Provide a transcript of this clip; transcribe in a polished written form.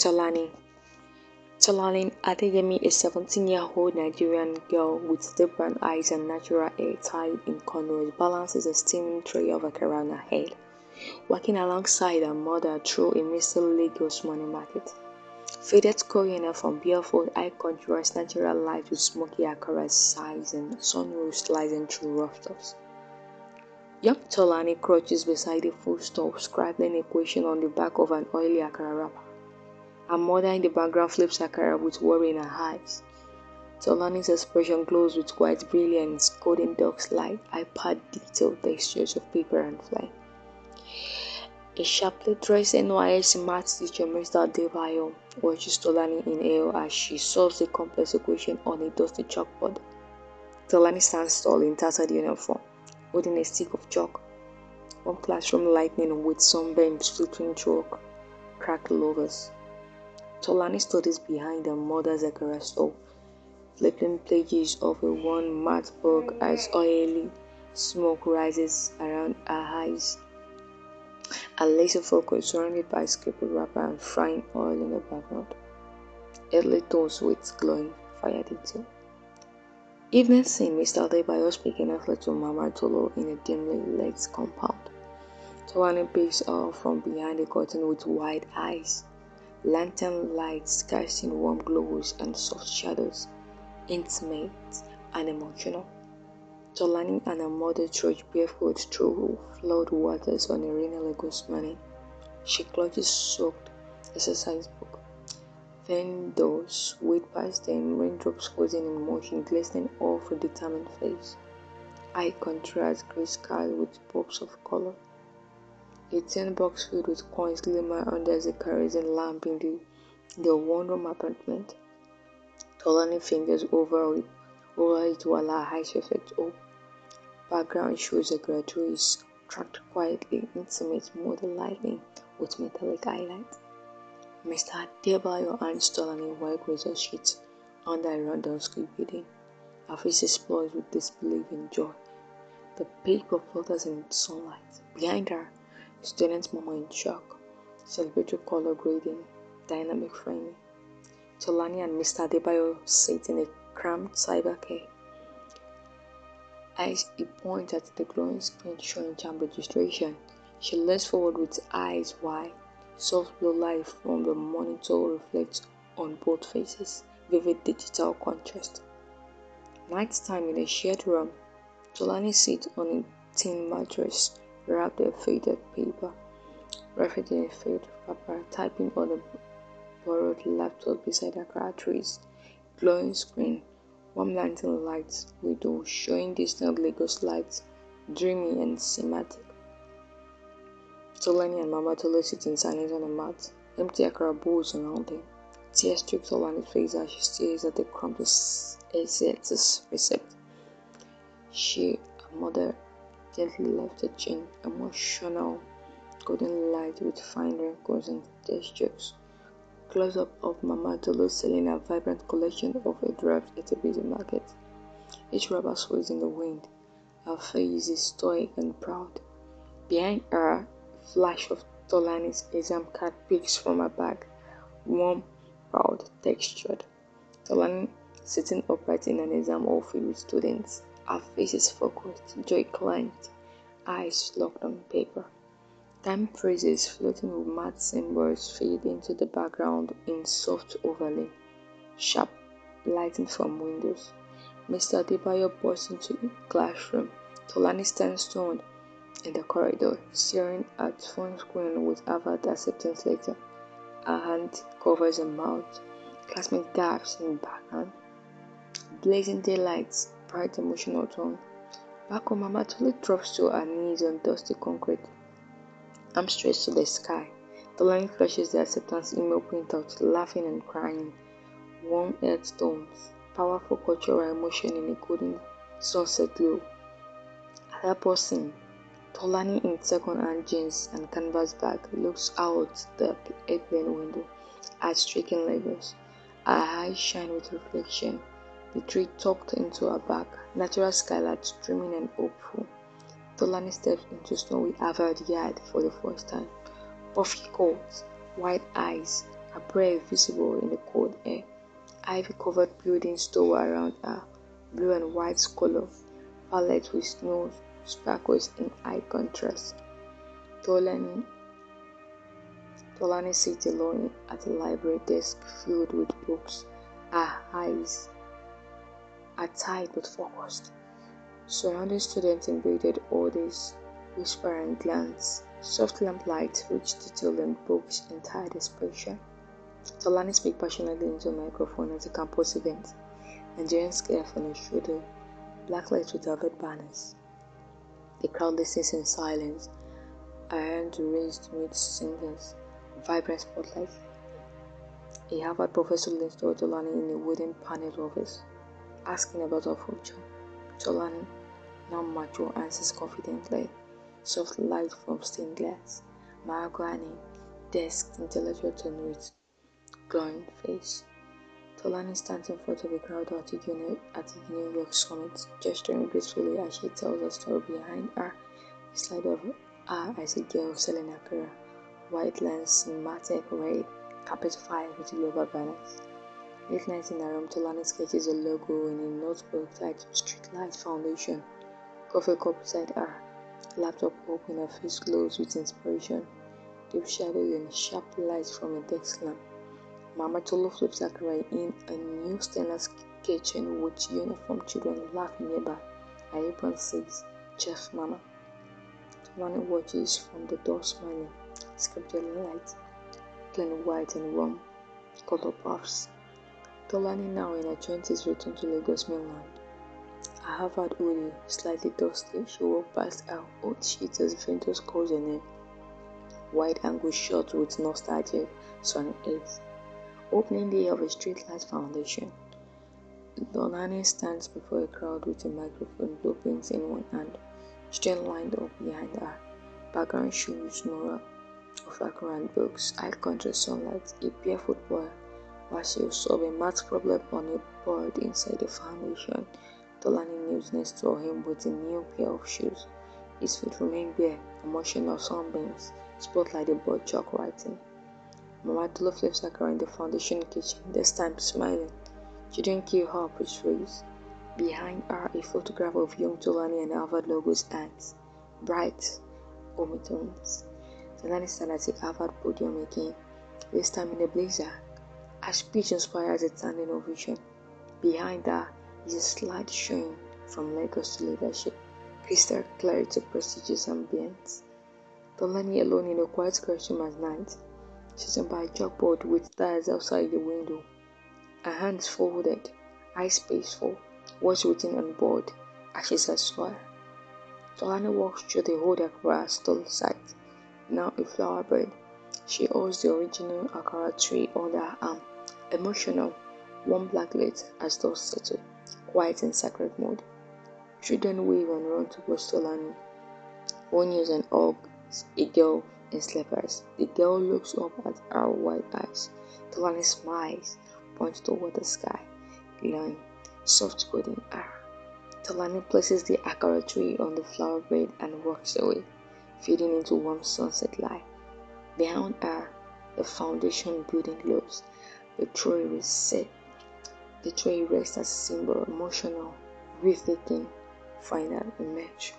Tolani. Tolani Adeyemi, a 17-year-old Nigerian girl with deep brown eyes and natural hair tied in cornrows, balances a steaming tray of Akara on her head, walking alongside her mother through a misty Lagos morning market. Faded Korean from barefoot eye contrast natural light with smoky Akara size and sunrays slicing through rough tops. Young Tolani crouches beside a food stall, scribbling equation on the back of an oily Akara wrapper. Her mother in the background flips Akara with worry in her eyes. Tolani's expression glows with quiet brilliance, golden duck's light, iPad detailed textures of paper and fly. A sharply dressed NYSC maths teacher, Mr. Adebayo, watches Tolani in awe as she solves a complex equation on a dusty chalkboard. Tolani stands tall in tattered uniform, holding a stick of chalk. One classroom lightning with sunbeams filtering through cracked louver. Tolani studies behind her mother's Akara stove, flipping pages of a worn math book as oily smoke rises around her eyes. A laser focus surrounded by scribbled wrapper and frying oil in the background. Early tones with glowing fire detail. Evening scene, Mr. Adebayo speaking earnestly to Mama Tolo in a dimly lit compound. Tolani peeks out from behind the curtain with wide eyes. Lantern lights casting warm glows and soft shadows, intimate and emotional. Tolani and her mother trudge barefoot through flood waters on a rainy Lagos Mainland. She clutches soaked exercise book. Vendors wait past them, raindrops frozen in motion, glistening off a determined face. Eye contrast gray sky with pops of color. A tin box filled with coins glimmer under the kerosene lamp in the one-room apartment. Tolani fingers over it while her eyes reflect hope. Background shows a graduate tracked quietly, intimate model lighting with metallic highlight. Mr. Adebayo hands Tolani a white razor sheet under a rundown school building. Her face explodes with disbelief and joy. The paper flutters in sunlight. Behind her, student mama in shock, celebratory color grading, dynamic framing. Tolani and Mr. Adebayo sit in a cramped cybercare. As he points at the glowing screen showing jam registration, she leans forward with eyes wide. Soft blue light from the monitor reflects on both faces, vivid digital contrast. Nighttime in a shared room, Tolani sits on a tin mattress wrapped in faded paper, wrapped in a faded wrapper, typing on a borrowed laptop beside her car trees. Glowing screen, warm lantern lights, window showing distant Lagos lights, dreamy and cinematic. Tolani and Mama Tolo sit in silence on a mat, empty Akara bowls around them. Tears streak Tolani's face as she stares at the crumpled recept. She, her mother, gently left her chin, emotional, golden light with fine wrinkles and textures. Close-up of Mama Tolo selling a vibrant collection of a draft at a busy market. Each rubber sways in the wind. Her face is stoic and proud. Behind her, a flash of Tolani's exam card peeks from her bag, warm, proud, textured. Tolani sitting upright in an exam hall filled with students. Her face is focused, joy clenched, eyes locked on paper. Time phrases floating with math symbols fade into the background in soft overlay. Sharp lighting from windows. Mr. Adebayo bursts into the classroom. Tolani stands stunned in the corridor, staring at phone screen with avert acceptance letter. Her hand covers her mouth. Classmate gasps in the background. Blazing daylights, bright emotional tone. Back home, Mama Tolo drops to her knees on dusty concrete. Arms stretched to the sky. Tolani flashes the acceptance email printout, laughing and crying. Warm earth tones, powerful cultural emotion in a golden sunset glow. At that person, Tolani in second-hand jeans and canvas bag looks out the airplane window at striking Lagos. Her eyes shine with reflection. The tree tucked into her back, natural skylight streaming and hopeful. Tolani steps into snowy Harvard yard for the first time. Puffy coat, white eyes, her prayer visible in the cold air. Ivy-covered buildings tower around her, blue and white color, palette with snow sparkles in high contrast. Tolani sits alone at a library desk filled with books. Her eyes are tight but focused. Surrounding students invaded all this whisper and glance. Soft lamplight, rich detail and books entire expression. Tolani speaks passionately into a microphone at a campus event. Nigerian scarf on her shoulder, black lights with velvet banners. The crowd listens in silence, her hands raised to meet singers, vibrant spotlight. A Harvard professor leans toward Tolani in a wooden paneled office, asking about her future. Tolani, now mature, answers confidently. Soft light from stained glass, mahogany, desk, intellectual tone with glowing face. Tolani stands in front of a crowd at a New York summit, gesturing gracefully as she tells the story behind her. A slide of her as a girl selling Akara, white lens, matted red, carpet fire with global banners. Late night in her room, Tolani sketches a logo in a notebook tied to Streetlight Foundation. Coffee cup beside her, laptop open, her face glows with inspiration. Deep shadows and sharp lights from a desk lamp. Mama Tolo flips Akara in a new stainless kitchen with uniform children laughing nearby. Her apron says, "Chef Mama." Tolani watches from the door smiling. Scripted light, clean white and warm, color puffs. Tolani, now in her 20s, returned to Lagos Mainland. Her Harvard hoodie, slightly dusty, she walked past her old sheet as Ventus calls her name. Wide angle shot with nostalgic sunny aids. Opening day of a Streetlight Foundation. Tolani stands before a crowd with a microphone, blue pins in one hand. Students lined up behind her. Background shows Nora of Akara and books. Eye contrast sunlight. A barefoot boy while she solve a math problem on a board inside the foundation. Tolani kneels next to him with a new pair of shoes. His feet remain bare, emotional sunbeams spotlight the board chalk writing. Mama Tolo flips Akara in the foundation kitchen, this time smiling. Children queue her up with trays. Behind her, a photograph of young Tolani and Harvard logos hangs. Bright omitones. Tolani stands at the Harvard podium again, this time in a blazer. Her speech inspires a standing ovation. Behind her is a slide showing from Lagos to leadership, crystal clear to prestigious ambience. Tolani alone in a quiet classroom at night, sitting by a chalkboard with stars outside the window. Her hands folded, eyes spaceful, words written on board, ashes as soil. Tolani walks through the old Akara stall site, now a flower bed. She holds the original Akara tree under her arm. Emotional, warm black light as dust settle, quiet in sacred mode. Children wave and run towards Tolani. One kneels and hugs a girl in slippers. The girl looks up at her wide eyes. Tolani smiles, points toward the sky, glowing, soft golden hair. Tolani places the Akara tree on the flower bed and walks away, fading into warm sunset light. Behind her, the foundation building glows. The tray rests as a symbol, emotional, breathtaking, final image.